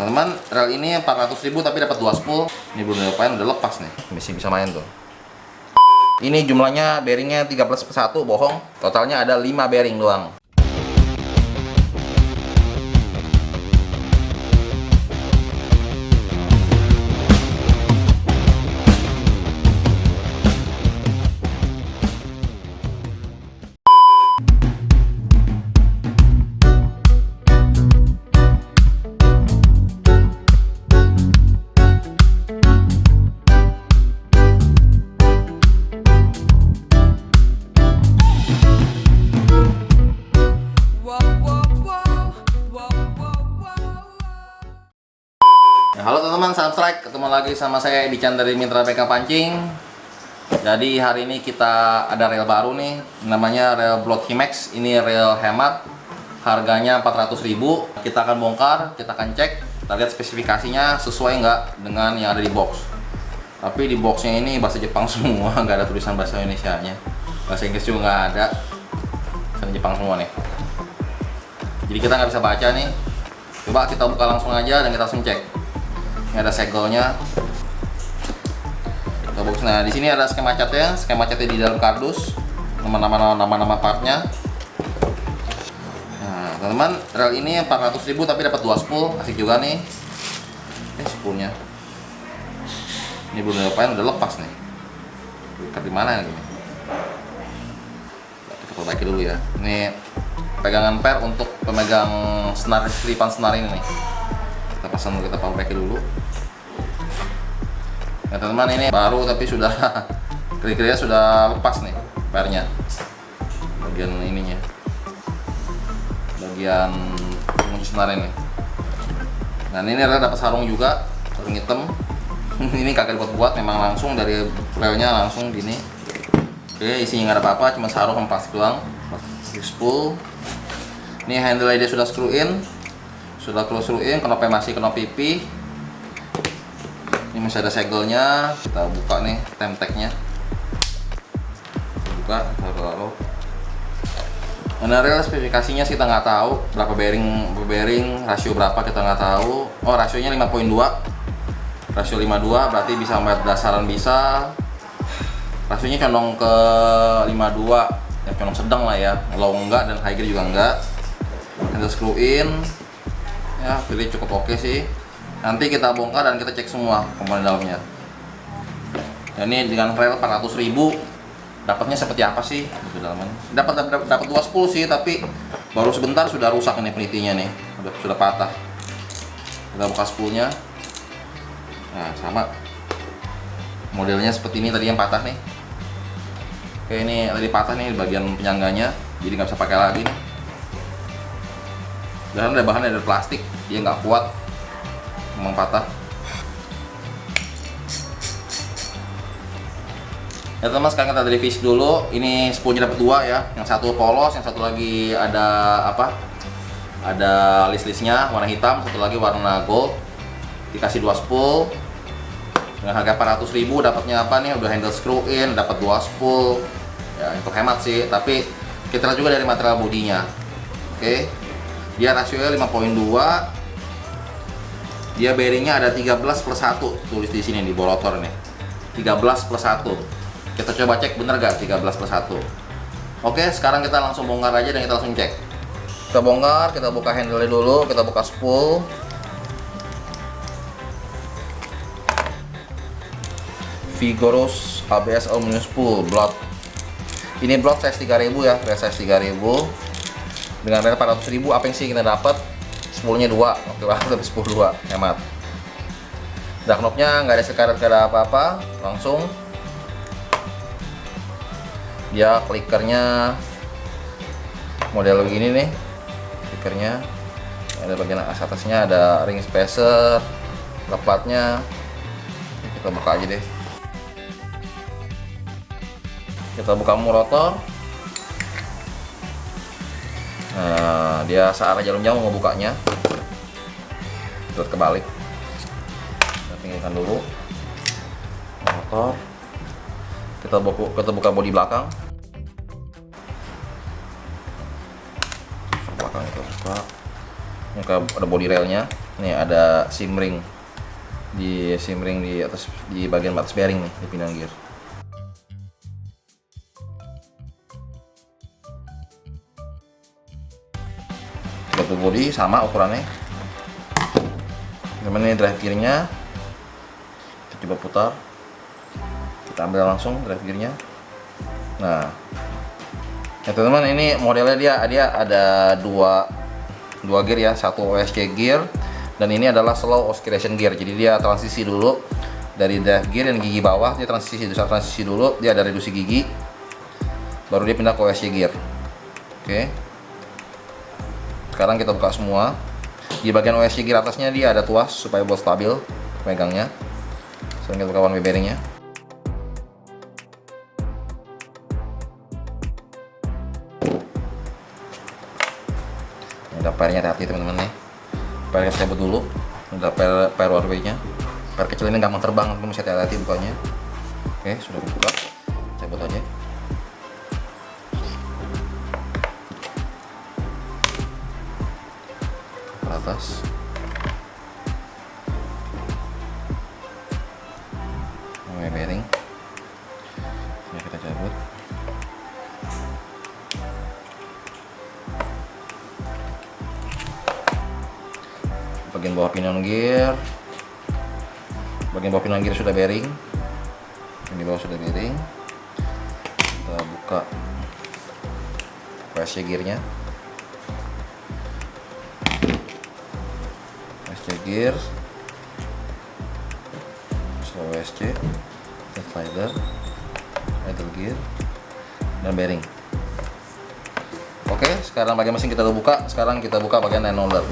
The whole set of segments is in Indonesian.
teman-teman, rel ini 400.000 tapi dapat 2 spool. Ini belum diapain, udah lepas nih. Masih bisa main tuh. Ini jumlahnya bearingnya 13+1, bohong. Totalnya ada 5 bearing doang. Halo teman-teman, salam strike. Ketemu lagi sama saya Edi Chan dari Mitra BK Pancing. Jadi hari ini kita ada rel baru nih, namanya rel Block Himax. Ini rel hemat, harganya 400.000. Kita akan bongkar, kita akan cek, kita lihat spesifikasinya sesuai nggak dengan yang ada di box. Tapi di boxnya ini bahasa Jepang semua, nggak ada tulisan bahasa Indonesianya. Bahasa Inggris juga nggak ada, bahasa Jepang semua nih. Jadi kita nggak bisa baca nih. Coba kita buka langsung aja dan kita langsung cek. Ini ada segelnya. Nah, di sini ada skema catnya. Skema catnya di dalam kardus. Nama-nama partnya. Nah, teman-teman, rel ini 400.000 tapi dapat 2 spool. Asik juga nih. Spoolnya. Ini belum diapain, udah lepas nih. Ikat di mana ini? Kita perbaiki dulu ya. Ini pegangan per untuk pemegang senar, kelipan senar ini nih. Kita pasang dulu, kita perbaiki dulu. Ya teman-teman, ini baru tapi sudah kira-kira sudah lepas nih pernya, bagian ininya, bagian pengunci senar ini. Nah ini rel dapat sarung juga, sarung hitam. Ini kagak dibuat-buat, memang langsung dari relnya langsung gini. Oke, isinya nggak ada apa-apa, cuma sarung sama plastik doang, plastik spool. Ini handle dia sudah screw in, knopnya masih knop pipi. Ini masih ada segelnya, kita buka nih temteknya. Buka, taruh. Nah, rel spesifikasinya sih kita nggak tahu berapa bearing, rasio berapa kita nggak tahu. Oh, rasionya 5.2, rasio 52, berarti bisa sampai dasaran bisa. Rasionya condong ke 52, ya condong sedang lah ya, low enggak dan high gear juga enggak. Handle screw in, ya pilih cukup oke sih. Nanti kita bongkar dan kita cek semua komponen dalamnya. Dan ini dengan rel 400.000 dapatnya seperti apa sih? Dapat 2 spool sih, tapi baru sebentar sudah rusak ini penitinya nih, sudah patah. Kita buka spoolnya. Nah sama, modelnya seperti ini tadi yang patah nih. Oke, ini tadi patah nih bagian penyangganya, jadi nggak bisa pakai lagi nih. Dan ada bahannya dari plastik, dia nggak kuat. Memang patah. Ya teman, sekarang kita review dulu. Ini spoolnya dapat 2 ya. Yang satu polos, yang satu lagi ada apa? Ada list-listnya warna hitam, satu lagi warna gold. Dikasih 2 spool. Dengan harga 400.000 dapatnya apa nih? Udah handle screw in, dapat 2 spool. Ya untuk hemat sih, tapi kita lihat juga dari material bodinya. Oke. Dia rasionya 5.2. Dia bearingnya ada 13+1, tulis di sini di bolotor nih, 13+1. Kita coba cek bener gak 13+1. Oke, sekarang kita langsung bongkar aja dan kita langsung cek. Kita bongkar, kita buka handle dulu, kita buka spool. Vigorous ABS aluminium spool block. Ini block size 3000 ya, rel size 3000. Dengan rel 400.000 apa yang sih kita dapat? Spoolnya 2, oke banget, tapi spool 2, hemat. Nah, knopnya nggak ada sekarat, nggak ada apa-apa, langsung. Dia klikernya model begini nih, klikernya. Ada bagian atasnya ada ring spacer, platnya. Kita buka aja deh. Kita buka rotor. Nah, dia searah jarum jauh ngebukanya. Terus kebalik. Kita pinggirkan dulu motor. Kita buka bodi belakang. Belakang kita buka. Ini ada bodi relnya. Nih ada sim ring di atas, di bagian atas bearing nih, di pinion gear. Tiga body sama ukurannya. Teman, ini drive gearnya, kita coba putar, kita ambil langsung drive gearnya. Nah, ya teman-teman, ini modelnya dia ada dua gear ya, satu OSC gear dan ini adalah slow oscillation gear. Jadi dia transisi dulu dari drive gear dan gigi bawah, dia transisi dulu, dia ada reduksi gigi, baru dia pindah ke OSC gear. Oke. Sekarang kita buka semua. Di bagian OSC gear atasnya dia ada tuas supaya buat stabil pegangnya. Sekarang kita buka one way bearingnya. Ada pairnya, hati-hati teman-teman nih. Pair kita cabut dulu. Ada pair one way-nya. Pair kecil ini gampang terbang, teman-teman, mesti hati-hati bukanya. Oke, sudah dibuka. Cabut aja. Ke atas. One way bearing. Ini kita cabut. Bagian bawah pinion gear, sudah bearing. Ini bawah sudah bearing. Kita buka OSC gearnya. OSC gear, slow OSC, slider, idle gear, dan bearing. Oke, sekarang bagian mesin kita udah buka. Sekarang kita buka bagian end roller.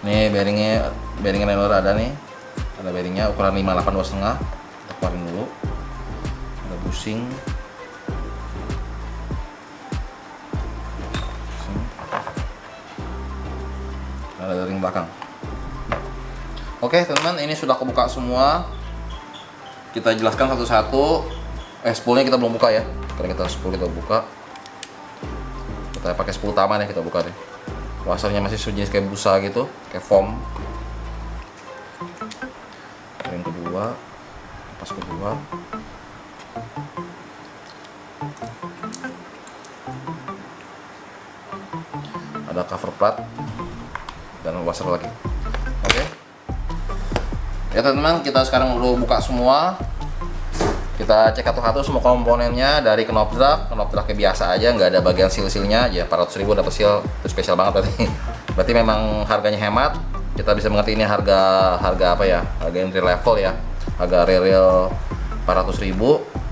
Nih bearingnya roller ada nih, ada bearingnya ukuran 582,5. Kita keluarin dulu. Ada bushing, ada ring belakang. Oke teman-teman, ini sudah kebuka semua. Kita jelaskan satu-satu. Spoolnya kita belum buka ya, karena spool kita buka. Kita pakai spool utama nih, kita buka deh. Wassernya masih sejenis kayak busa gitu, kayak foam. Yang kedua, pas kedua. Ada cover plat dan washer lagi. Oke. Ya teman-teman, kita sekarang udah buka semua. Kita cek satu-satu semua komponennya, dari knop dragnya biasa aja, nggak ada bagian seal-sealnya. Ya 400.000 dapat seal, itu spesial banget berarti. Berarti memang harganya hemat. Kita bisa mengerti ini harga apa ya? Harga entry level ya. Harga real 400.000,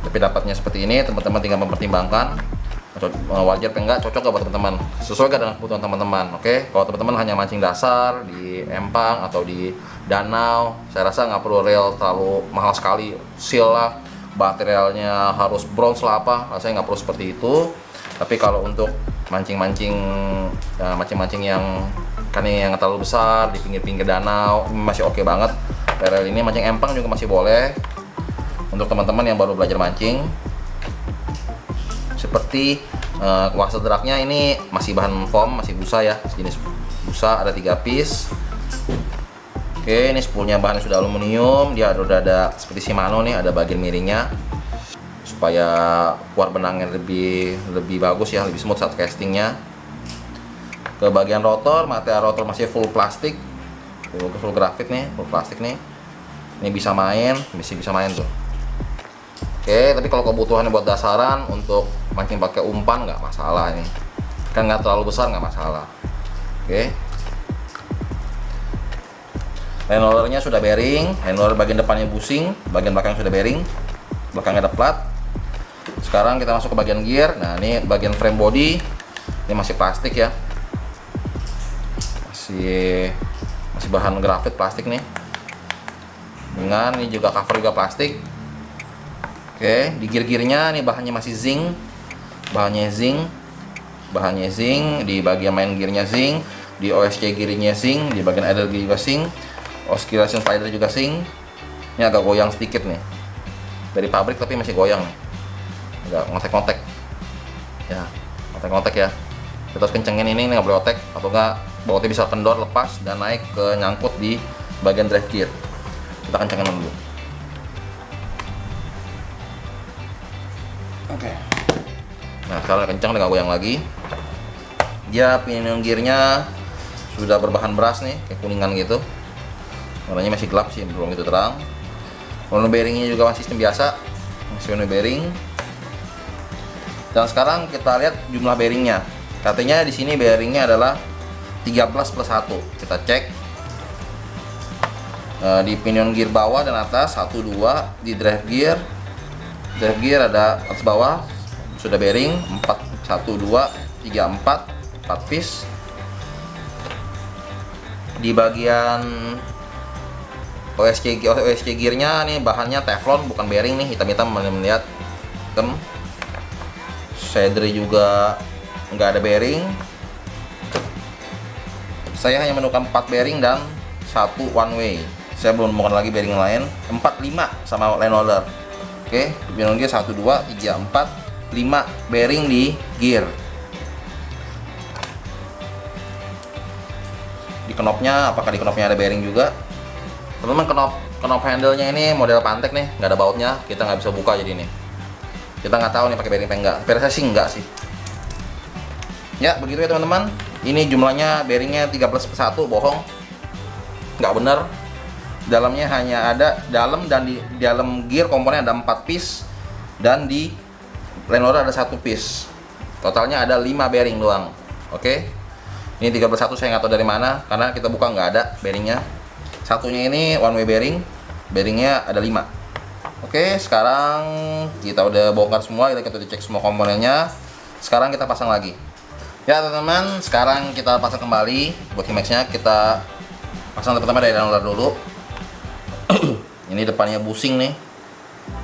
tapi dapatnya seperti ini. Teman-teman tinggal mempertimbangkan wajar apa enggak, cocok gak buat teman-teman, sesuai gak dengan kebutuhan teman-teman. Oke, kalau teman-teman hanya mancing dasar di empang atau di danau, saya rasa nggak perlu reel terlalu mahal sekali, seal lah, materialnya harus bronze lah apa, rasanya nggak perlu seperti itu. Tapi kalau untuk mancing-mancing yang kan yang terlalu besar di pinggir-pinggir danau, ini masih oke banget. Reel ini mancing empang juga masih boleh. Untuk teman-teman yang baru belajar mancing, seperti washer dragnya ini masih bahan foam, masih busa ya, sejenis busa, ada 3 piece. Oke, ini spoolnya bahannya sudah aluminium, dia udah ada seperti Shimano nih, ada bagian miringnya supaya keluar benangnya lebih bagus ya, lebih smooth saat castingnya. Ke bagian rotor, material rotor masih full plastik, full grafit nih, full plastik nih. Ini bisa main tuh. Oke, tapi kalau kebutuhannya buat dasaran untuk mancing pakai umpan nggak masalah ini, kan nggak terlalu besar, nggak masalah. Oke, line rollernya sudah bearing, line roller bagian depannya bushing, bagian belakang sudah bearing, belakangnya ada plat. Sekarang kita masuk ke bagian gear. Nah, ini bagian frame body, ini masih plastik ya, masih bahan grafit plastik nih, dengan ini juga cover juga plastik. Oke, di gear-gearnya nih bahannya masih zinc, bahannya zinc, di bagian main gearnya zinc, di OSC gearnya zinc, di bagian idle gear juga zinc, oscillation slider juga zinc. Ini agak goyang sedikit nih, dari pabrik tapi masih goyang nih, agak ngotek-ngotek ya, Saya kontak ya. Kita harus kencengin ini nggak boleh otek, atau nggak bautnya bisa kendor, lepas dan naik ke nyangkut di bagian drive gear. Kita kencengin dulu. Oke. Nah sekarang kencang, udah nggak goyang lagi. Dia pinion gearnya sudah berbahan beras nih, kayak kuningan gitu. Warnanya masih gelap sih, belum gitu terang. Warna bearingnya juga masih sistem biasa, masih warna bearing. Dan sekarang kita lihat jumlah bearingnya. Katanya di sini bearingnya adalah 13+1. Kita cek di pinion gear bawah dan atas 1, 2. Di drive gear ada atas bawah sudah bearing 4, 1, 2, 3, 4 piece. Di bagian OSC gearnya nih bahannya teflon, bukan bearing nih, hitam-hitam melihat hitam. Shader juga nggak ada bearing. Saya hanya menemukan 4 bearing dan 1 one way. Saya belum menemukan lagi bearing lain. 4, 5 sama line holder. Oke, pinion gear 1, 2, 3, 4, 5 bearing di gear. Di knopnya, apakah di knopnya ada bearing juga? Teman-teman, knop handle-nya ini model pantek nih, nggak ada bautnya. Kita nggak bisa buka jadi nih. Kita nggak tahu nih pakai bearing apa enggak. Saya sih enggak sih. Ya begitu ya teman-teman. Ini jumlahnya bearingnya 13+1, bohong, nggak bener. Dalamnya hanya ada dalam, dan di dalam gear komponen ada 4 piece, dan di line holder ada 1 piece. Totalnya ada 5 bearing doang. Oke, ini 13+1 saya nggak tahu dari mana, karena kita buka nggak ada bearingnya. Satunya ini one way bearing, bearingnya ada 5. Oke, sekarang kita udah bongkar semua, kita cek semua komponennya. Sekarang kita pasang lagi. Ya teman-teman, sekarang kita pasang kembali body max-nya. Kita pasang pertama dari line holder dulu. Ini depannya bushing nih.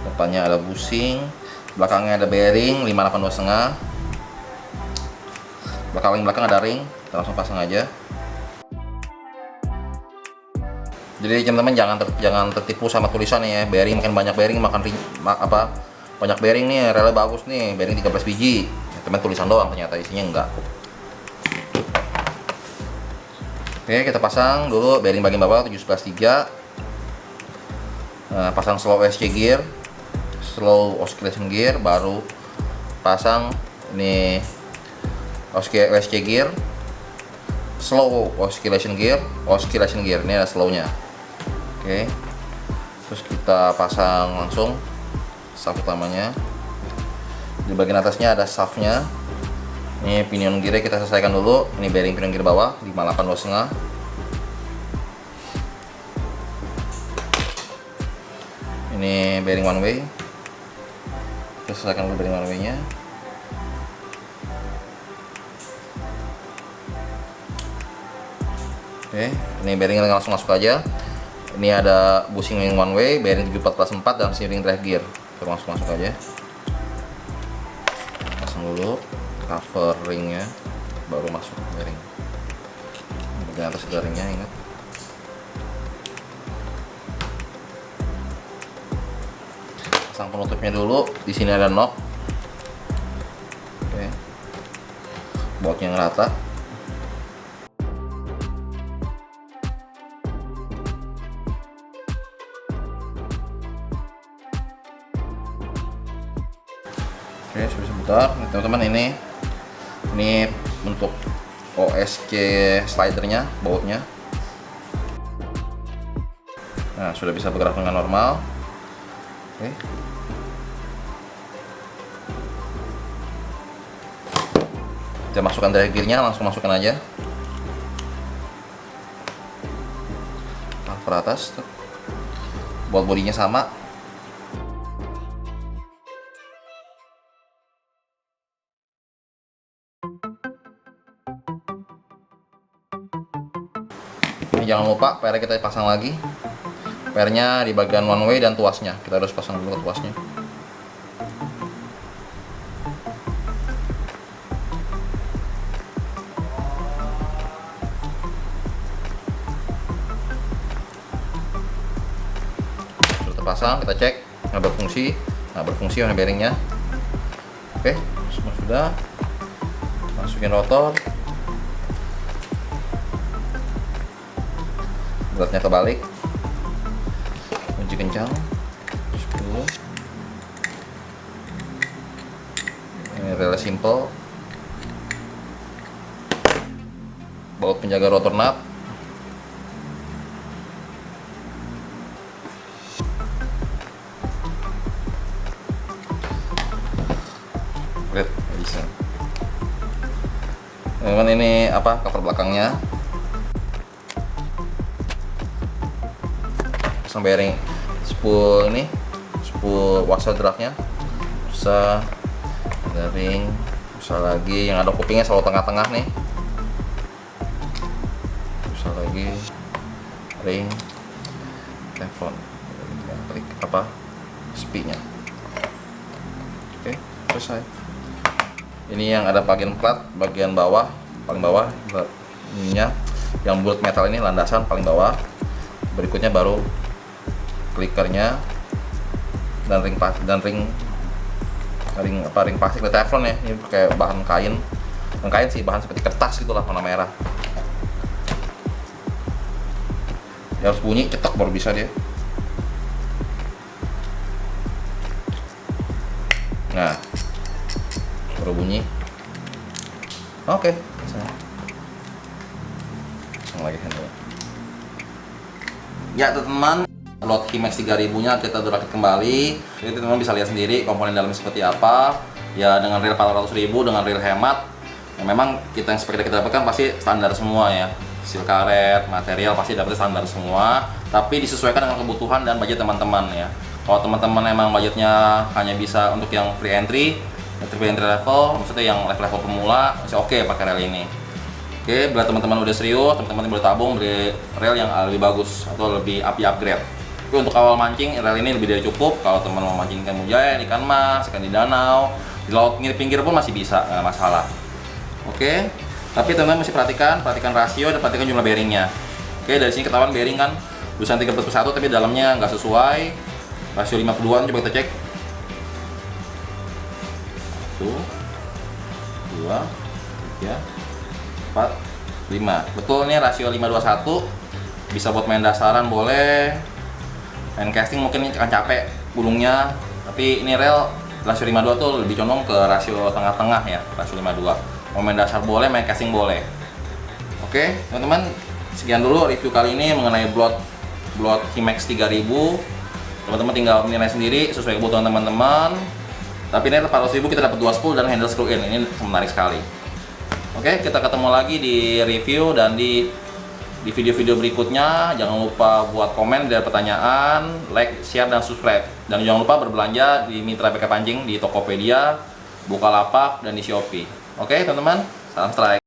Depannya ada bushing, belakangnya ada bearing 582,5. Belakang ada ring. Kita langsung pasang aja. Jadi teman-teman jangan tertipu sama tulisannya ya. Bearing makin banyak bearing makan banyak bearing nih, relnya bagus nih, bearing 13 biji. Teman tulisan doang, ternyata isinya enggak. Oke, kita pasang dulu bearing bagian bawah 17+3. Pasang slow OSC gear, slow oscillation gear, baru pasang ini OSC gear, slow oscillation gear. Ini ada slownya. Oke, terus kita pasang langsung shaft utamanya. Di bagian atasnya ada shaftnya. Ini pinion gear kita selesaikan dulu. Ini bearing pinion gear bawah 582,5. Ini bearing one way. Kita selesaikan dulu bearing one way nya. Oke, ini bearing langsung masuk aja. Ini ada bushing one way, bearing 74+4 dan steering drive gear. Kita langsung masuk aja. Pasang dulu cover ringnya, baru masuk bearing. Bagian atas ringnya, ingat. Pasang penutupnya dulu. Di sini ada knob. Oke, bautnya yang rata. Oke, sudah sebentar. Teman-teman, ini untuk OSC slidernya, bautnya. Nah, sudah bisa bergerak dengan normal. Oke. Kita masukkan drive gearnya, langsung masukkan aja. Cover atas. Baut bodinya sama. Ini jangan lupa PR kita pasang lagi. PR-nya di bagian one way dan tuasnya. Kita harus pasang dulu tuasnya. Sudah terpasang, kita cek. Nggak berfungsi. Nah, berfungsi warna bearingnya. Oke, semua sudah. masukin rotor, beratnya kebalik, kunci kencang, screw. Ini relay simple, baut penjaga rotor nut, lihat bisa. Teman, ini apa, cover belakangnya, pasang bearing spool ini, spool washer dragnya, bisa ada ring, bisa lagi yang ada kupingnya selalu tengah-tengah nih, bisa lagi ring teflon, klik apa, spinya. Oke, selesai. Ini yang ada bagian plat, bagian bawah, paling bawah ininya, yang bulat metal ini landasan paling bawah. Berikutnya baru klikernya dan ring plastik teflon ya. Ini pakai bahan kain, bukan kain sih, bahan seperti kertas gitulah, warna merah. Dia harus bunyi cetak baru bisa dia. Nah, baru bunyi. Oke, pasang lagi handle. Ya teman-teman, lot Himax 3000 nya kita udah rakit kembali. Jadi teman-teman bisa lihat sendiri komponen dalamnya seperti apa. Ya dengan reel 400.000 dengan reel hemat. Ya, memang yang seperti kita dapatkan pasti standar semua ya. Seal karet, material pasti dapetnya standar semua. Tapi disesuaikan dengan kebutuhan dan budget teman-teman ya. Kalau teman-teman emang budgetnya hanya bisa untuk yang free entry level, maksudnya yang level pemula, masih oke pakai reel ini. Oke, bila teman-teman udah serius, teman-teman boleh tabung beli reel yang lebih bagus atau lebih upgrade. Tapi untuk awal mancing, reel ini lebih dari cukup. Kalau teman mau mancing ikan mujair, ikan mas, ikan di danau, di laut pinggir pun masih bisa, nggak masalah. Oke, tapi teman-teman mesti perhatikan rasio dan perhatikan jumlah bearingnya. Oke, dari sini ketahuan bearing kan tulisan 3/1 tapi dalamnya nggak sesuai. Rasio 52, coba kita cek. 1, 2, 3, 4, 5. Betul, ini rasio 5:1. Bisa buat main dasaran boleh, main casting mungkin akan capek gulungnya, tapi ini reel rasio 52 tuh lebih condong ke rasio tengah-tengah ya, rasio 52. Mau main dasar boleh, main casting boleh. Oke teman-teman, sekian dulu review kali ini mengenai blot Himax 3000. Teman-teman tinggal menilai sendiri sesuai kebutuhan teman-teman. Tapi ini 400.000 kita dapat 2 spool dan handle screw in, ini menarik sekali. Oke, kita ketemu lagi di review dan di video-video berikutnya. Jangan lupa buat komen dan pertanyaan, like, share, dan subscribe. Dan jangan lupa berbelanja di Mitra BK Pancing, di Tokopedia, Bukalapak, dan di Shopee. Oke teman-teman, salam strike.